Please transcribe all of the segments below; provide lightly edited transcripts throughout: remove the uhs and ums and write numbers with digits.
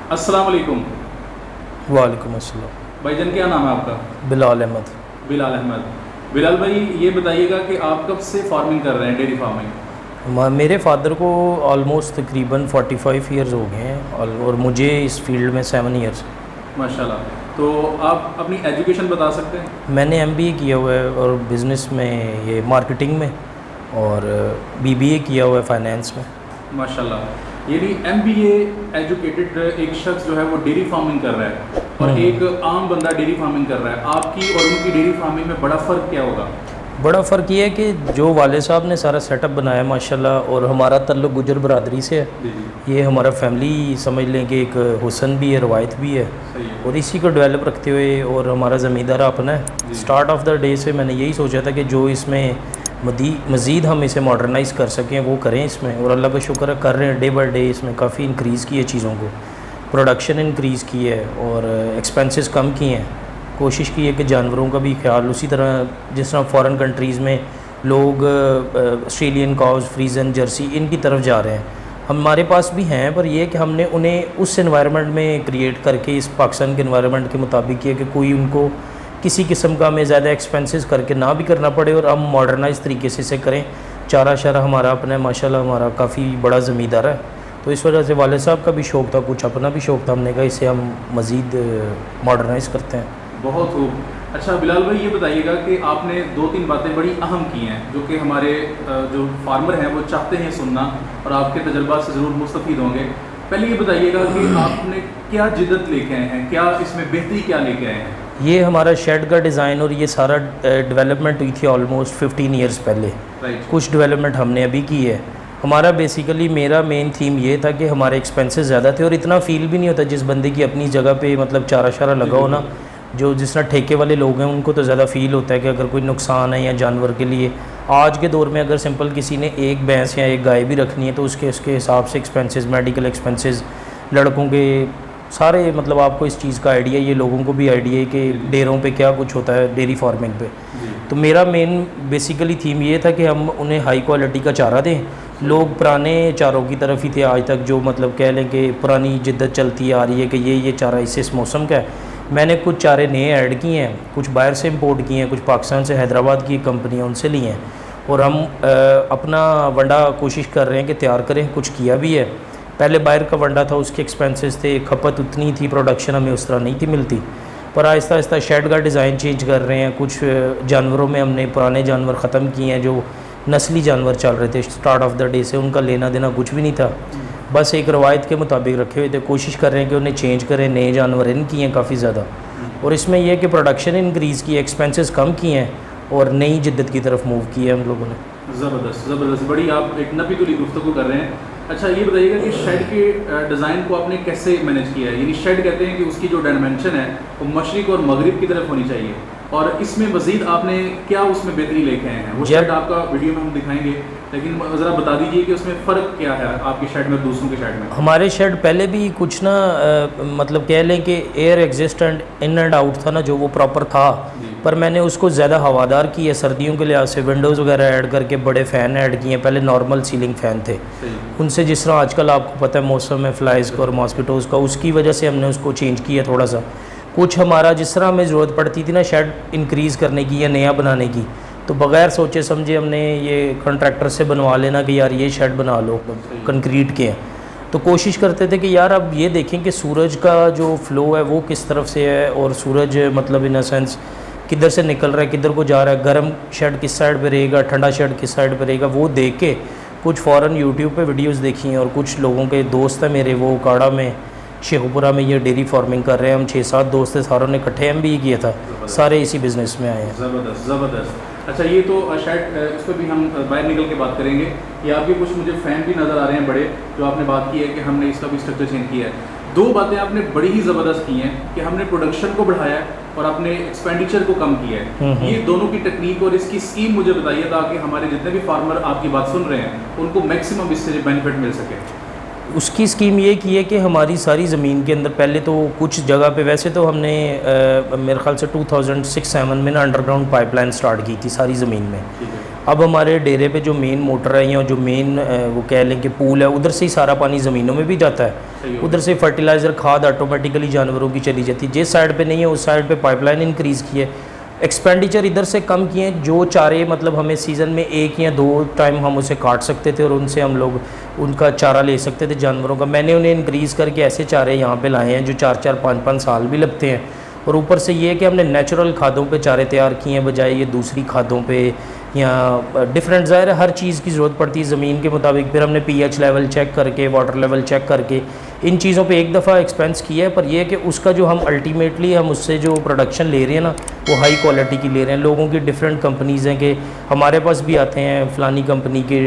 अस्सलाम वालेकुम। वालेकुम अस्सलाम। भाईजान क्या नाम है आपका? बिलाल अहमद। बिलाल अहमद। बिलाल भाई ये बताइएगा कि आप कब से फार्मिंग कर रहे हैं, डेयरी फार्मिंग? मेरे फादर को ऑलमोस्ट तकरीबन 45 ईयर्स हो गए हैं और मुझे इस फील्ड में 7 ईयर्स। माशाल्लाह। तो आप अपनी एजुकेशन बता सकते हैं? मैंने MBA किया हुआ है और बिज़नेस में ये मार्केटिंग में, और BBA किया हुआ है फाइनेंस में। माशाल्लाह। यानी MBA एजुकेटेड एक शख्स जो है वो डेयरी फार्मिंग कर रहा है और एक आम बंदा डेयरी फार्मिंग कर रहा है। आपकी और उनकी डेयरी फार्मिंग में बड़ा फ़र्क क्या होगा? बड़ा फ़र्क ये है कि जो वाले साहब ने सारा सेटअप बनाया माशाल्लाह, और हमारा ताल्लुक़ गुजर बरादरी से है। ये हमारा फैमिली समझ लें कि एक हुसन भी है, रवायत भी है, और इसी को डेवलप रखते हुए, और हमारा ज़मींदार अपना है। स्टार्ट ऑफ द डे से मैंने यही सोचा था कि जो इसमें मज़ीद हम इसे मॉडर्नाइज़ कर सकें वो करें इसमें, और अल्लाह का शुक्र है कर रहे हैं। डे बाई डे इसमें काफ़ी इंक्रीज़ की है चीज़ों को, प्रोडक्शन इंक्रीज़ की है और एक्सपेंसेस कम किए हैं। कोशिश की है कि जानवरों का भी ख्याल उसी तरह, जिस तरह फ़ॉरेन कंट्रीज़ में लोग ऑस्ट्रेलियन काउज़, फ्रीजन, जर्सी इनकी तरफ जा रहे हैं, हमारे पास भी हैं, पर यह है कि हमने उन्हें उस एनवायरनमेंट में क्रिएट करके इस पाकिस्तान के एनवायरनमेंट के मुताबिक किया कि कोई उनको किसी किस्म का हमें ज़्यादा एक्सपेंसेस करके ना भी करना पड़े, और हम मॉडर्नाइज तरीके से इसे करें। चारा शारा हमारा अपना है माशाल्लाह, हमारा काफ़ी बड़ा ज़मींदार है, तो इस वजह से वाले साहब का भी शौक़ था, कुछ अपना भी शौक़ था, हमने कहा इसे हम मज़ीद मॉडर्नाइज़ करते हैं। बहुत खूब। अच्छा बिलाल भाई ये बताइएगा कि आपने 2-3 बातें बड़ी अहम की हैं जो कि हमारे जो फार्मर हैं वो चाहते हैं सुनना, और आपके तजर्बा से ज़रूर मुस्तफ़ीद होंगे। पहले ये बताइएगा कि आपने क्या जिद्दत लेके आए हैं, क्या इसमें बेहतरी क्या लेके आए हैं? ये हमारा शेड का डिज़ाइन और ये सारा डेवलपमेंट हुई थी ऑलमोस्ट 15 ईयर्स पहले। कुछ डेवलपमेंट हमने अभी की है। हमारा बेसिकली मेरा मेन थीम ये था कि हमारे एक्सपेंसेस ज़्यादा थे, और इतना फ़ील भी नहीं होता जिस बंदे की अपनी जगह पे मतलब चारा शारा लगा हो ना, जो जिस तरह ठेके वाले लोग हैं उनको तो ज़्यादा फ़ील होता है कि अगर कोई नुकसान है या जानवर के लिए। आज के दौर में अगर सिंपल किसी ने एक भैंस या एक गाय भी रखनी है तो उसके हिसाब से एक्सपेंसेस, मेडिकल एक्सपेंसेस, लड़कों के सारे, मतलब आपको इस चीज़ का आइडिया, ये लोगों को भी आइडिया है कि डेयरों पे क्या कुछ होता है डेयरी फार्मिंग पे। तो मेरा मेन बेसिकली थीम ये था कि हम उन्हें हाई क्वालिटी का चारा दें। लोग पुराने चारों की तरफ ही थे आज तक, जो मतलब कह लें कि पुरानी जिद्दत चलती आ रही है कि ये चारा इस मौसम का है। मैंने कुछ चारे नए ऐड किए हैं, कुछ बाहर से इंपोर्ट किए हैं, कुछ पाकिस्तान से, हैदराबाद की कंपनी है उनसे लिए हैं, और हम अपना वंडा कोशिश कर रहे हैं कि तैयार करें। कुछ किया भी है। पहले बाहर का वंडा था, उसके एक्सपेंसेस थे, खपत उतनी थी, प्रोडक्शन हमें उस तरह नहीं थी मिलती, पर आहिस्ता आहिस्ता शेड का डिज़ाइन चेंज कर रहे हैं। कुछ जानवरों में हमने पुराने जानवर ख़त्म किए हैं, जो नस्ली जानवर चल रहे थे स्टार्ट ऑफ द डे से, उनका लेना देना कुछ भी नहीं था, बस एक रवायत के मुताबिक रखे हुए थे। कोशिश कर रहे हैं कि उन्हें चेंज करें, नए जानवर इन किए हैं काफ़ी ज़्यादा, और इसमें यह है कि प्रोडक्शन इंक्रीज़ की, एक्सपेंसेस कम किए हैं, और नई जिद्दत की तरफ मूव किया है हम लोगों ने। ज़बरदस्त ज़बरदस्त, बड़ी आप एक नपी तुली गुफ्तगू कर रहे हैं। अच्छा ये बताइएगा कि शेड के डिज़ाइन को आपने कैसे मैनेज किया है? यानी शेड कहते हैं कि उसकी जो डायमेंशन है वो मशरिक़ और मगरिब की तरफ होनी चाहिए, और इसमें मज़ीद आपने क्या उसमें बेहतरी लेके आए हैं? वो शेड आपका वीडियो में हम दिखाएंगे, लेकिन ज़रा बता दीजिए कि उसमें फ़र्क क्या है आपकी शेड में दूसरों के शेड में? हमारे शेड पहले भी कुछ ना मतलब कह लें कि air existent in and out था ना, जो वो प्रॉपर था, पर मैंने उसको ज़्यादा हवादार किया सर्दियों के लिहाज से। विंडोज़ वगैरह ऐड करके बड़े फ़ैन ऐड किए हैं। पहले नॉर्मल सीलिंग फ़ैन थे, उनसे जिस तरह आजकल आपको पता है मौसम में फ्लाइज़ का और मॉस्किटोज़ का, उसकी वजह से हमने उसको चेंज किया थोड़ा सा। कुछ हमारा जिस तरह हमें ज़रूरत पड़ती थी ना शेड इंक्रीज़ करने की या नया बनाने की, तो बग़ैर सोचे समझे हमने ये कॉन्ट्रैक्टर से बनवा लेना कि यार ये शेड बना लो, कंक्रीट के हैं। तो कोशिश करते थे कि यार अब ये देखें कि सूरज का जो फ़्लो है वो किस तरफ से है, और सूरज मतलब इन अ सेंस किधर से निकल रहा है, किधर को जा रहा है, गर्म शेड किस साइड पे रहेगा, ठंडा शेड किस साइड पे रहेगा, वो देख के कुछ फ़ौरन यूट्यूब पे वीडियोस देखी हैं। और कुछ लोगों के दोस्त हैं मेरे, वो काड़ा में, शेखपुरा में ये डेयरी फार्मिंग कर रहे हैं। हम 6-7 दोस्त थे, सारों ने इकट्ठे MBA किया था, सारे इसी बिज़नेस में आए हैं। ज़बरदस्त ज़बरदस्त। अच्छा ये तो शायद इस पर भी हम बाहर निकल के बात करेंगे। ये आपके कुछ मुझे फ़ैन भी नज़र आ रहे हैं बड़े, जो आपने बात की है कि हमने इसका भी स्ट्रक्चर चेंज किया है। 2 बातें आपने बड़ी ही ज़बरदस्त की हैं कि हमने प्रोडक्शन को बढ़ाया है और अपने एक्सपेंडिचर को कम किया है। ये दोनों की टेक्निक और इसकी स्कीम मुझे बताइए, ताकि हमारे जितने भी फार्मर आपकी बात सुन रहे हैं उनको मैक्सिमम इससे बेनिफिट मिल सके। उसकी स्कीम ये की है कि हमारी सारी ज़मीन के अंदर पहले तो कुछ जगह पे, वैसे तो हमने मेरे ख्याल से 2006-7 में ना अंडरग्राउंड पाइपलाइन स्टार्ट की थी सारी ज़मीन में। अब हमारे डेरे पे जो मेन मोटर है या जो मेन वो कह लें कि पूल है, उधर से ही सारा पानी ज़मीनों में भी जाता है, उधर से फर्टिलाइज़र खाद ऑटोमेटिकली जानवरों की चली जाती है। जिस साइड पे नहीं है उस साइड पे पाइपलाइन इंक्रीज़ की है, एक्सपेंडिचर इधर से कम किए हैं। जो चारे मतलब हमें सीज़न में 1 या 2 टाइम हम उसे काट सकते थे और उनसे हम लोग उनका चारा ले सकते थे जानवरों का, मैंने उन्हें इंक्रीज़ करके ऐसे चारे यहाँ पे लाए हैं जो 4-4, 5-5 साल भी लगते हैं। और ऊपर से ये है कि हमने नेचुरल खादों पे चारे तैयार किए हैं बजाय ये दूसरी खादों पे या डिफरेंट। ज़ाहिर है हर चीज़ की ज़रूरत पड़ती है ज़मीन के मुताबिक। फिर हमने पीएच लेवल चेक करके, वाटर लेवल चेक करके इन चीज़ों पे एक दफ़ा एक्सपेंस किया है। पर यह है कि उसका जो हम अल्टीमेटली हम उससे जो प्रोडक्शन ले रहे हैं ना वो हाई क्वालिटी की ले रहे हैं। लोगों की डिफरेंट कंपनीज़ हैं कि हमारे पास भी आते हैं फ़लानी कंपनी के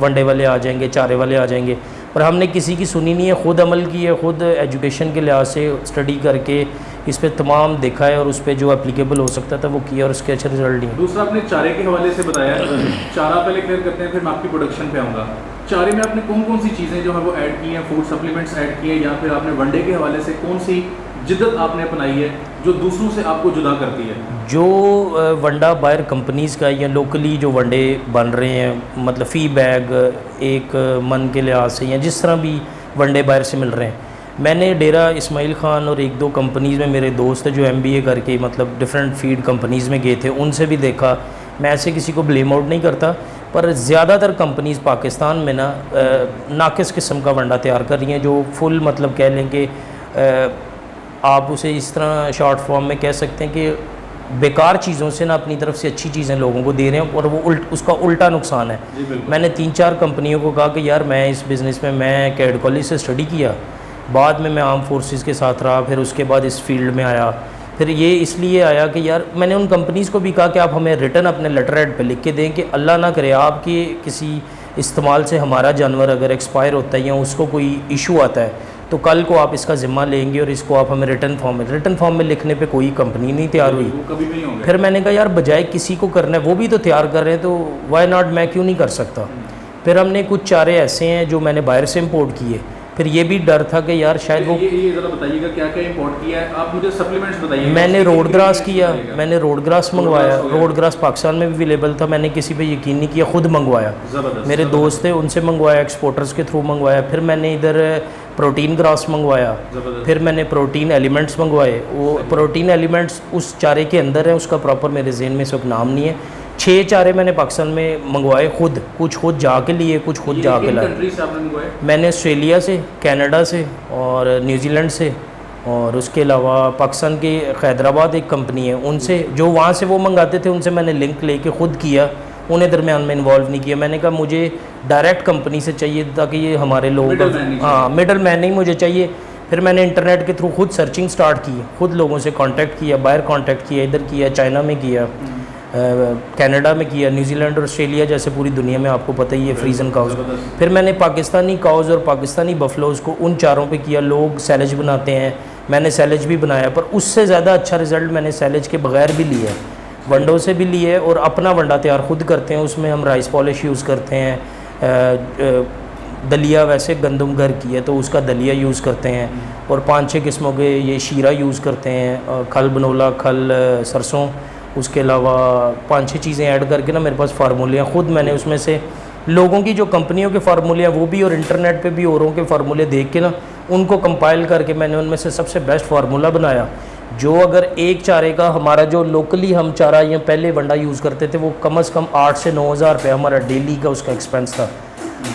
वनडे वाले आ जाएंगे, चारे वाले आ जाएंगे, पर हमने किसी की सुनी नहीं है, ख़ुद अमल की है, ख़ुद एजुकेशन के लिहाज से स्टडी करके इस पे तमाम देखा है और उस पर जो एप्लीकेबल हो सकता था वो किया और उसके अच्छे रिजल्ट दिए। दूसरा आपने चारे के हवाले से बताया, चारा पहले क्लियर करते हैं फिर मैं आपकी प्रोडक्शन पे आऊँगा। चारे में आपने कौन कौन सी चीज़ें जो है वो ऐड की हैं, फूड सप्लीमेंट्स ऐड किए हैं, या फिर आपने वनडे के हवाले से कौन सी जिद्दत आपने अपनाई है जो दूसरों से आपको जुदा करती है? जो वंडा बायर कंपनीज़ का या लोकली जो वनडे बन रहे हैं मतलब फ़ी बैग एक मन के लिहाज से या जिस तरह भी वनडे बायर से मिल रहे हैं, मैंने डेरा इस्माइल ख़ान और 1-2 कंपनीज़ में मेरे दोस्त है जो MBA करके मतलब डिफरेंट फीड कंपनीज़ में गए थे, उनसे भी देखा। मैं ऐसे किसी को ब्लेम आउट नहीं करता, पर ज़्यादातर कंपनीज़ पाकिस्तान में ना नाकिस किस्म का वंडा तैयार कर रही हैं जो फुल मतलब कह लें कि आप उसे इस तरह शॉर्ट फॉर्म में कह सकते हैं कि बेकार चीज़ों से ना अपनी तरफ से अच्छी चीज़ें लोगों को दे रहे हैं और वो उसका उल्टा नुकसान है। मैंने 3-4 कंपनियों को कहा कि यार मैं इस बिज़नेस में मैं कैड कॉलेज से स्टडी किया, बाद में मैं आर्म फोर्सेस के साथ रहा, फिर उसके बाद इस फील्ड में आया। फिर ये इसलिए आया कि यार मैंने उन कंपनीज़ को भी कहा कि आप हमें रिटर्न अपने लेटर हेड पे लिख के दें कि अल्लाह ना करे आपकी किसी इस्तेमाल से हमारा जानवर अगर एक्सपायर होता है या उसको कोई इशू आता है तो कल को आप इसका ज़िम्मा लेंगे और इसको आप हमें रिटर्न फॉर्म में लिखने पे कोई कंपनी नहीं तैयार हुई। कभी नहीं होंगे। फिर मैंने कहा यार बजाय किसी को करना है, वो भी तो तैयार कर रहे हैं तो वाई नॉट, मैं क्यों नहीं कर सकता। फिर हमने कुछ चारे ऐसे हैं जो मैंने बाहर से इम्पोर्ट किए। फिर ये भी डर था कि यार शायद वो ये ज़रा बताइएगा क्या क्या इंपोर्ट किया है। आप मुझे सप्लीमेंट्स बताइए। मैंने रोड ग्रास किया, मैंने रोड ग्रास मंगवाया, रोड ग्रास पाकिस्तान में भी अवेलेबल था, मैंने किसी पे यकीन नहीं किया, खुद मंगवाया। मेरे दोस्त थे उनसे मंगवाया, एक्सपोर्टर्स के थ्रू मंगवाया। फिर मैंने इधर प्रोटीन ग्रास मंगवाया, फिर मैंने प्रोटीन एलिमेंट्स मंगवाए। वो प्रोटीन एलिमेंट्स उस चारे के अंदर है, उसका प्रॉपर मेरे ज़हन में सब नाम नहीं है। 6 चारे मैंने पाकिस्तान में मंगवाए खुद, कुछ खुद जाके लिए, कुछ खुद जाके लाए। मैंने ऑस्ट्रेलिया से, कनाडा से और न्यूजीलैंड से, और उसके अलावा पाकिस्तान के हैदराबाद एक कंपनी है उनसे, जो वहाँ से वो मंगाते थे उनसे मैंने लिंक लेके ख़ुद किया, उन्हें दरमियान में इन्वॉल्व नहीं किया। मैंने कहा मुझे डायरेक्ट कंपनी से चाहिए ताकि ये हमारे लोग, हाँ मिडल मैन नहीं मुझे चाहिए। फिर मैंने इंटरनेट के थ्रू खुद सर्चिंग स्टार्ट की, खुद लोगों से कांटेक्ट किया, बाहर कांटेक्ट किया, इधर किया, चाइना में किया, कनाडा में किया, न्यूजीलैंड और ऑस्ट्रेलिया जैसे पूरी दुनिया में आपको पता ही है फ्रीजन काउज। फिर मैंने पाकिस्तानी काउज और पाकिस्तानी बफलोज़ को उन चारों पे किया। लोग सैलेज बनाते हैं, मैंने सैलेज भी बनाया, पर उससे ज़्यादा अच्छा रिज़ल्ट मैंने सैलेज के बगैर भी लिया, वंडों से भी लिए और अपना वंडा तैयार खुद करते हैं। उसमें हम राइस पॉलिश यूज़ करते हैं, दलिया वैसे गंदम घर की है तो उसका दलिया यूज़ करते हैं, और 5-6 किस्मों के ये शीरा यूज़ करते हैं, खल बनोला, खल सरसों, उसके अलावा 5-6 चीज़ें ऐड करके ना मेरे पास फार्मूले हैं। ख़ुद मैंने उसमें से लोगों की जो कंपनियों के फार्मूले हैं वो भी, और इंटरनेट पे भी औरों के फार्मूले देख के ना उनको कंपाइल करके मैंने उनमें से सबसे बेस्ट फार्मूला बनाया, जो अगर एक चारे का हमारा जो लोकली हम चारा या पहले वंडा यूज़ करते थे वो कम से कम 8 से 9 हज़ार रुपये हमारा डेली का उसका एक्सपेंस था।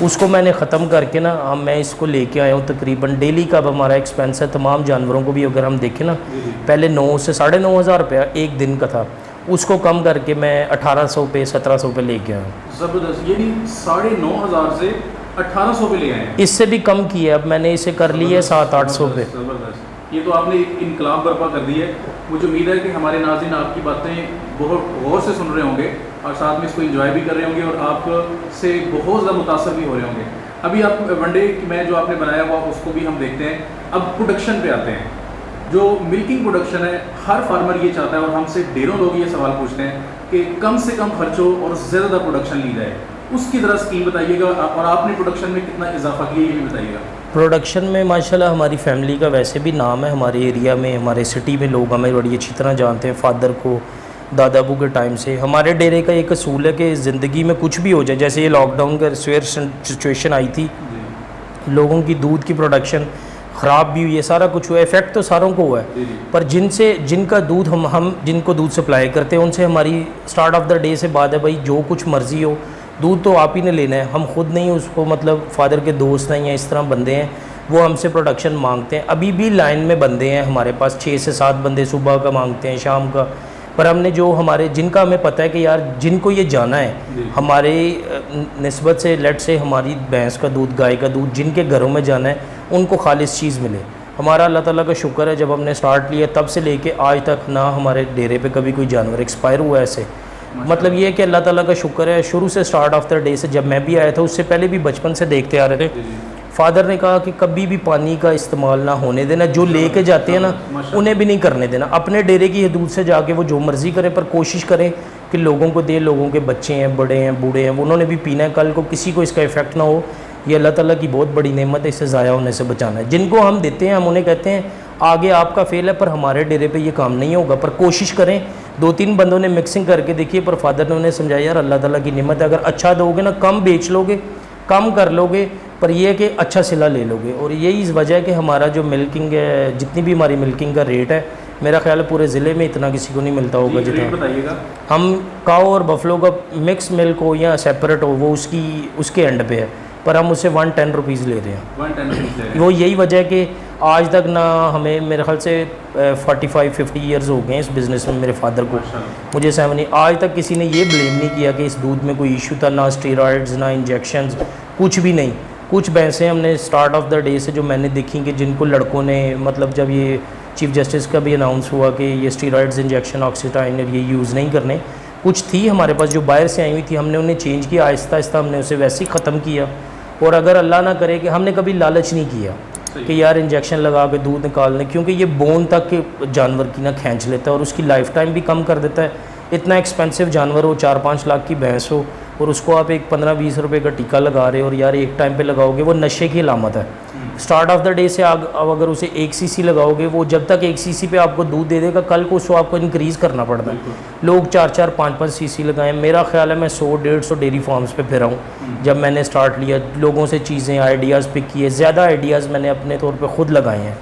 उसको मैंने ख़त्म करके ना मैं इसको लेके आया हूँ। तकरीबन डेली का अब हमारा एक्सपेंस है तमाम जानवरों को भी अगर हम देखें ना, पहले 9 से 9.5 हज़ार रुपया एक दिन का था, उसको कम करके मैं 1800 पे 1700 पे लेके आया हूँ। ज़बरदस्त, ये 9.5 हज़ार से 1800 पे ले आए हैं। इससे भी कम किया, अब मैंने इसे कर लिया 700-800 पे। ज़बरदस्त, ये तो आपने एक इनकलाब बर्पा कर दी है। मुझे उम्मीद है कि हमारे नाज़रीन आपकी बातें बहुत गौर से सुन रहे होंगे और साथ में इसको एंजॉय भी कर रहे होंगे और आपसे बहुत ज़्यादा मुतासर भी हो रहे होंगे। अभी आप वनडे में जो आपने बनाया हुआ उसको भी हम देखते हैं। अब प्रोडक्शन पे आते हैं। जो मिल्किंग प्रोडक्शन है, हर फार्मर ये चाहता है और हमसे ढेरों लोग ये सवाल पूछते हैं कि कम से कम खर्चों और ज़्यादा प्रोडक्शन ली जाए, उसकी ज़रा स्कीम बताइएगा और आपने प्रोडक्शन में कितना इजाफा किया ये भी बताइएगा। प्रोडक्शन में माशाल्लाह हमारी फैमिली का वैसे भी नाम है, हमारे एरिया में, हमारे सिटी में लोग हमें बड़ी अच्छी तरह जानते हैं। फादर को दादा अबू के टाइम से। हमारे डेरे का एक असूल है कि ज़िंदगी में कुछ भी हो जाए, जैसे ये लॉकडाउन का सिचुएशन आई थी, लोगों की दूध की प्रोडक्शन ख़राब भी हुई है, सारा कुछ हुआ है, इफेक्ट तो सारों को हुआ है। पर जिनका दूध हम जिनको दूध सप्लाई करते हैं उनसे हमारी स्टार्ट ऑफ द डे से बात है, भाई जो कुछ मर्ज़ी हो दूध तो आप ही ने लेना है, हम खुद नहीं उसको, मतलब फादर के दोस्त हैं या इस तरह बंदे हैं वो हमसे प्रोडक्शन मांगते हैं। अभी भी लाइन में बंदे हैं हमारे पास, 6 से 7 बंदे सुबह का मांगते हैं, शाम का। पर हमने जो हमारे जिनका हमें पता है कि यार जिनको ये जाना है हमारे निस्बत से, लेट से हमारी भैंस का दूध, गाय का दूध जिनके घरों में जाना है उनको खालिश चीज़ मिले। हमारा अल्लाह ताला का शुक्र है, जब हमने स्टार्ट लिया तब से लेके आज तक ना हमारे डेरे पे कभी कोई जानवर एक्सपायर हुआ है ऐसे। मतलब ये है कि अल्लाह ताला का शुक्र है, शुरू से स्टार्ट ऑफ द डे से जब मैं भी आया था उससे पहले भी बचपन से देखते आ रहे थे। फादर ने कहा कि कभी भी पानी का इस्तेमाल ना होने देना, जो लेके जाते हैं ना उन्हें भी नहीं करने देना। अपने डेरे की हदूद से जाके वो जो मर्ज़ी करें, पर कोशिश करें कि लोगों को दें, लोगों के बच्चे हैं, बड़े हैं, बूढ़े हैं, उन्होंने भी पीना है, कल को किसी को इसका इफ़ेक्ट ना हो। ये अल्लाह ताला की बहुत बड़ी नेमत है, इससे ज़ाया होने से बचाना है। जिनको हम देते हैं हम उन्हें कहते हैं आगे आपका फेल है, पर हमारे डेरे पे ये काम नहीं होगा, पर कोशिश करें। 2-3 बंदों ने मिक्सिंग करके देखिए, पर फादर ने उन्हें समझाया यार अल्लाह ताला की नेमत है, अगर अच्छा दोगे ना कम बेच लोगे, कम कर लोगे, पर यह है कि अच्छा सिला ले लोगे। और यही इस वजह है कि हमारा जो मिल्किंग है, जितनी भी हमारी मिल्किंग का रेट है, मेरा ख्याल है पूरे ज़िले में इतना किसी को नहीं मिलता होगा जितना। बताइएगा। हम काऊ और बफलो का मिक्स मिल्क हो या सेपरेट हो वो उसके एंड पे है, पर हम उसे 110 रुपीज़ ले रहे हैं। 110 रुपीज़ ले रहे हैं। वो यही वजह है कि आज तक ना हमें, मेरे ख्याल से 45-50 ईयर्स हो गए इस बिज़नेस में मेरे फादर को, मुझे 70, आज तक किसी ने ये ब्लेम नहीं किया कि इस दूध में कोई इशू था, ना स्टेरॉइड्स ना इंजेक्शंस, कुछ भी नहीं। कुछ भैंसें हमने स्टार्ट ऑफ द डे से जो मैंने देखी कि जिनको लड़कों ने, मतलब जब ये चीफ जस्टिस का भी अनाउंस हुआ कि ये स्टेरॉइड्स इंजेक्शन ऑक्सीटाइन ये यूज़ नहीं करने, कुछ थी हमारे पास जो बाहर से आई हुई थी, हमने उन्हें चेंज किया, आहिस्ता आहिस्ता हमने उसे वैसे ही ख़त्म किया। और अगर अल्लाह ना करे कि हमने कभी लालच नहीं किया कि यार इंजेक्शन लगा के दूध निकालने, क्योंकि ये बोन तक के जानवर की ना खींच लेता है और उसकी लाइफ टाइम भी कम कर देता है। इतना एक्सपेंसिव जानवर हो, 4-5 लाख की भैंस हो, और उसको आप एक 15-20 रुपये का टीका लगा रहे हो, और यार एक टाइम पे लगाओगे वो नशे की अलामत है। स्टार्ट ऑफ द डे से अब अगर उसे 1 सीसी लगाओगे, वो जब तक 1 सीसी पे आपको दूध दे देगा, कल को उसको आपको इंक्रीज़ करना पड़ता है। लोग 4-4, 5-5 सीसी लगाएं। मेरा ख्याल है मैं 100-150 डेयरी फार्म्स पे फिरा हूँ। जब मैंने स्टार्ट लिया, लोगों से चीज़ें, आइडियाज़ पिक किए, ज़्यादा आइडियाज़ मैंने अपने तौर पे खुद लगाए हैं,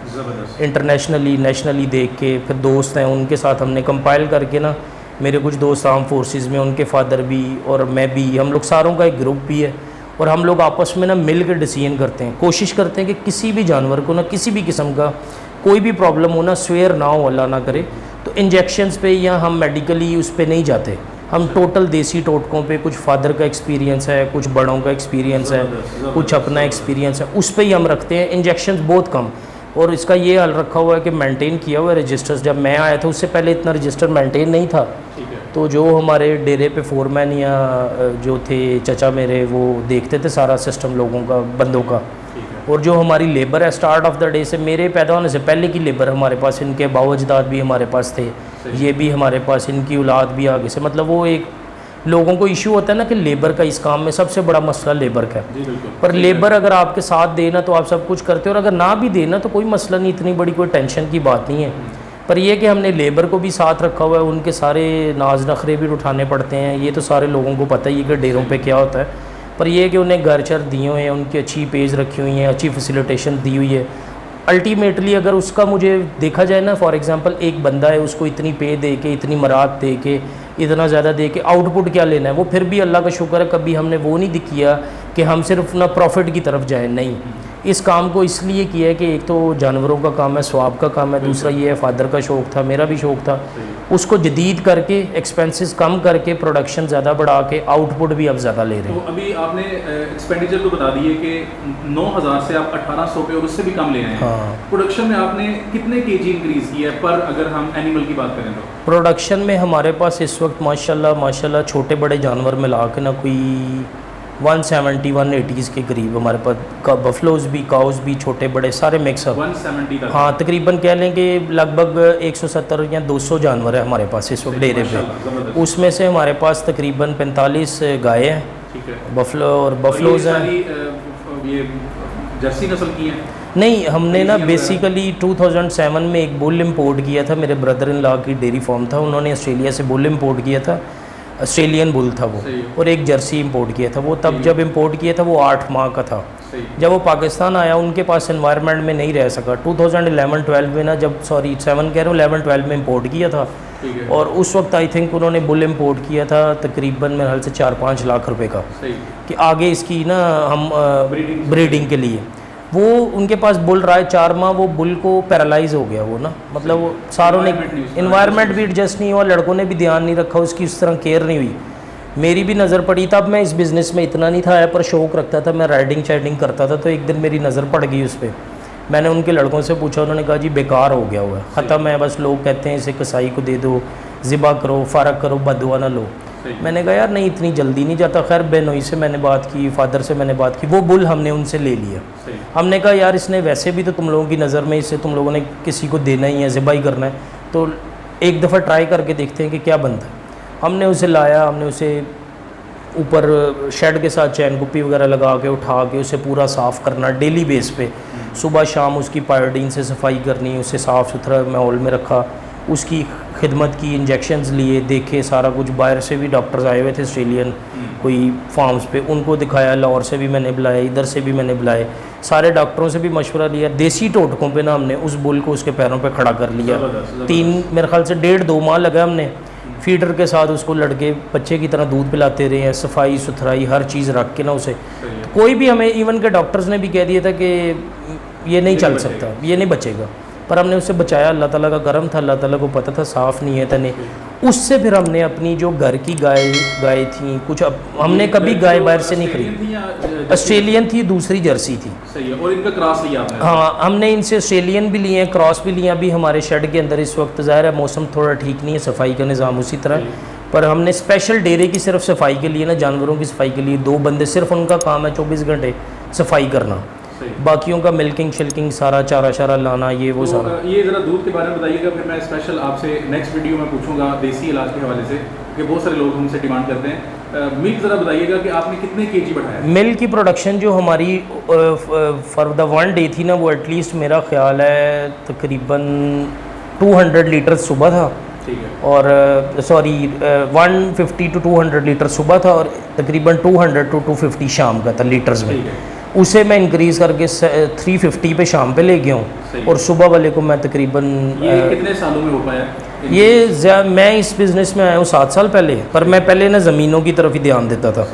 इंटरनेशनली, नेशनली देख के। फिर दोस्त हैं उनके साथ हमने कंपाइल करके ना, मेरे कुछ दोस्त आर्म फोर्सेस में, उनके फादर भी और मैं भी, हम लोग सारों का एक ग्रुप भी है, और हम लोग आपस में ना मिल के डिसीजन करते हैं। कोशिश करते हैं कि किसी भी जानवर को ना, किसी भी किस्म का कोई भी प्रॉब्लम हो ना, स्वेयर ना हो, अल्लाह ना करे, तो इंजेक्शंस पे या हम मेडिकली उस पे नहीं जाते। हम टोटल देसी टोटकों पे, कुछ फादर का एक्सपीरियंस है, कुछ बड़ों का एक्सपीरियंस है, कुछ अपना एक्सपीरियंस है, उस पर ही हम रखते हैं। इंजेक्शंस बहुत कम, और इसका ये हाल रखा हुआ है कि मेंटेन किया हुआ है रजिस्टर्स। जब मैं आया था उससे पहले इतना रजिस्टर मेंटेन नहीं था, तो जो हमारे डेरे पे फोरमैन या जो थे चचा मेरे, वो देखते थे सारा सिस्टम लोगों का, बंदों का। और जो हमारी लेबर है स्टार्ट ऑफ द डे से, मेरे पैदा होने से पहले की लेबर हमारे पास, इनके बावजदाद भी हमारे पास थे, ये भी हमारे पास, इनकी औलाद भी आगे से। मतलब वो एक लोगों को इशू होता है ना कि लेबर का, इस काम में सबसे बड़ा मसला लेबर का है। पर लेबर अगर आपके साथ देना तो आप सब कुछ करते हो, और अगर ना भी देना तो कोई मसला नहीं, इतनी बड़ी कोई टेंशन की बात नहीं है। पर यह कि हमने लेबर को भी साथ रखा हुआ है, उनके सारे नाज नखरे भी उठाने पड़ते हैं। ये तो सारे लोगों को पता ही है कि डेरों पे क्या होता है। पर यह कि उन्हें घर चर दिए हुए हैं, उनकी अच्छी पेज रखी हुई हैं, अच्छी फैसिलिटेशन दी हुई है। अल्टीमेटली अगर उसका मुझे देखा जाए ना, फॉर एग्जांपल एक बंदा है, उसको इतनी पे दे के, इतनी मराद दे के, इतना ज़्यादा दे के आउटपुट क्या लेना है, वो फिर भी अल्लाह का शुक्र है कभी हमने वो नहीं किया कि हम सिर्फ ना प्रॉफिट की तरफ जाएं। नहीं, इस काम को इसलिए किया है कि एक तो जानवरों का काम है, स्वाब का काम है, दूसरा ये है फादर का शौक़ था, मेरा भी शौक़ था, उसको जदीद करके, एक्सपेंसेस कम करके, प्रोडक्शन ज़्यादा बढ़ा के, आउटपुट भी अब ज़्यादा ले रहे हैं। तो अभी आपने एक्सपेंडिचर तो बता दिए कि 9,000 से आप 1,800 पे और उससे भी कम ले रहे हैं। हाँ। प्रोडक्शन में आपने कितने केजी इंक्रीज़ किया है पर, अगर हम एनिमल की बात करें तो? प्रोडक्शन में हमारे पास इस वक्त माशाल्लाह छोटे बड़े जानवर मिला के ना कोई 170-180 के करीब हमारे पास, बफलोज भी, काउज भी, छोटे बड़े सारे मिक्सअप 170 तक। हाँ, तकरीबन कह लें कि लगभग 170 या 200 जानवर है हमारे पास इस वक्त डेरे पे। उसमें से हमारे पास तकरीबन 45 गाय हैं, बफलो और बफलोज हैं। ये जर्सी नस्ल की हैं? नहीं, हमने ना बेसिकली 2007 में एक बुल इंपोर्ट किया था। मेरे ब्रदर इन लॉ की डेयरी फार्म था, उन्होंने ऑस्ट्रेलिया से बुल इंपोर्ट किया था, ऑस्ट्रेलियन बुल था वो, और एक जर्सी इंपोर्ट किया था वो। तब जब इंपोर्ट किया था वो 8 माह का था। जब वो पाकिस्तान आया उनके पास एनवायरनमेंट में नहीं रह सका। 2011-12 में ना, जब सॉरी 7 कह रहा हूँ, 11-12 में इंपोर्ट किया था। और उस वक्त आई थिंक उन्होंने बुल इंपोर्ट किया था तकरीबन मेरे ख्याल से 4-5 लाख रुपए का, कि आगे इसकी ना हम ब्रीडिंग के लिए। वो उनके पास बुल रहा है 4 माह, वो बुल को पैरालाइज हो गया वो ना, मतलब वो सारों ने इन्वायरमेंट भी एडजस्ट नहीं हुआ, लड़कों ने भी ध्यान नहीं रखा, उसकी उस तरह केयर नहीं हुई। मेरी भी नज़र पड़ी। तब मैं इस बिज़नेस में इतना नहीं था आया, पर शौक रखता था, मैं राइडिंग शाइडिंग करता था। तो एक दिन मेरी नज़र पड़ गई उस पर। मैंने उनके लड़कों से पूछा, उन्होंने कहा जी बेकार हो गया हुआ है, ख़त्म है, बस लोग कहते हैं इसे कसाई को दे दो, ज़िबा करो, फ़ारग करो, बदुआ ना लो। मैंने कहा यार नहीं, इतनी जल्दी नहीं जाता। खैर बेनोई से मैंने बात की, फादर से मैंने बात की, वो बुल हमने उनसे ले लिया। हमने कहा यार इसने वैसे भी तो तुम लोगों की नज़र में, इससे तुम लोगों ने किसी को देना ही है, ज़िबा ही करना है, तो एक दफ़ा ट्राई करके देखते हैं कि क्या बनता है। हमने उसे लाया, हमने उसे ऊपर शेड के साथ चैन कुप्पी वगैरह लगा के उठा के उसे पूरा साफ़ करना डेली बेस पे, सुबह शाम उसकी पायोडीन से सफाई करनी, उसे साफ़ सुथरा माहौल में रखा, उसकी खिदमत की, इंजेक्शंस लिए, देखे सारा कुछ। बाहर से भी डॉक्टर्स आए हुए थे ऑस्ट्रेलियन कोई फार्म्स पे, उनको दिखाया। लाहौर से भी मैंने बुलाए, इधर से भी मैंने बुलाए, सारे डॉक्टरों से भी मशवरा लिया। देसी टोटकों पे ना हमने उस बुल को उसके पैरों पे खड़ा कर लिया। 3 मेरे ख्याल से 1.5-2 माह लगा हमने। फीडर के साथ उसको लड़के बच्चे की तरह दूध पिलाते रहे हैं, सफाई सुथराई हर चीज़ रख के ना उसे। कोई भी हमें, इवन के डॉक्टर्स ने भी कह दिया था कि ये नहीं चल सकता, ये नहीं बचेगा, पर हमने उससे बचाया। अल्लाह ताला का करम था, अल्लाह ताला को पता था साफ़ नहीं है तने। उससे फिर हमने अपनी जो घर की गाय थी कुछ, हमने कभी गाय बाहर से नहीं खरीदी। ऑस्ट्रेलियन थी, दूसरी जर्सी थी। सही है। और इनका क्रॉस लिया आपने? हाँ, हमने इनसे ऑस्ट्रेलियन भी लिए हैं, क्रॉस भी लिए। अभी हमारे शेड के अंदर इस वक्त ज़ाहिर है मौसम थोड़ा ठीक नहीं है, सफाई का निज़ाम उसी तरह, पर हमने स्पेशल डेरे की सिर्फ सफाई के लिए ना, जानवरों की सफाई के लिए 2 बंदे, सिर्फ उनका काम है 24 घंटे सफाई करना। बाकियों का मिल्किंग शिल्किंग सारा, चारा शारा लाना, ये वो सारा। ये ज़रा दूध के बारे में बताइएगा, फिर मैं स्पेशल आपसे नेक्स्ट वीडियो में पूछूंगा देसी इलाज के हवाले से, कि बहुत सारे लोग हमसे डिमांड करते हैं। मिल्क ज़रा बताइएगा कि आपने कितने केजी बढ़ाया? मिल्क की प्रोडक्शन जो हमारी फॉर द 1 डे थी ना, वो एटलीस्ट मेरा ख्याल है तकरीबन 200 लीटर सुबह था, ठीक है, और सॉरी 150 to 200 लीटर सुबह था, और तकरीबन 200 to 250 शाम का था लीटर्स में। उसे मैं इंक्रीज़ करके 350 पे शाम पे ले गया हूँ, और सुबह वाले को मैं तकरीबन कितने सालों में हो पाया ये? मैं इस बिज़नेस में आया हूँ 7 साल पहले, पर मैं पहले ना ज़मीनों की तरफ ही ध्यान देता था,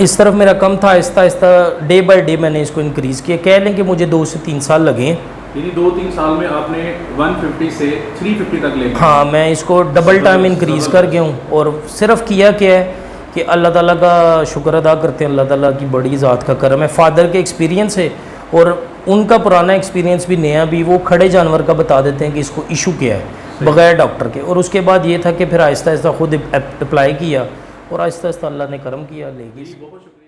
इस तरफ मेरा कम था। Aahista Aahista day by day मैंने इसको इंक्रीज़ किया। कह लें कि मुझे 2 से 3 साल लगे। यानी 2-3 साल में आपने 150 से 350 तक ले? हाँ, मैं इसको डबल टाइम इंक्रीज़ कर गया हूँ। और सिर्फ किया क्या है कि अल्लाह ताला का शुक्र अदा करते हैं, अल्लाह ताला की बड़ी ज़ात का करम है। फादर के एक्सपीरियंस है और उनका पुराना एक्सपीरियंस भी, नया भी, वो खड़े जानवर का बता देते हैं कि इसको इशू क्या है बग़ैर डॉक्टर के। और उसके बाद ये था कि फिर आहिस्ता आहिस्ता खुद अप्लाई किया, और आहिस्ता आहिस्ता अल्लाह ने करम किया, लेगी। बहुत शुक्रिया।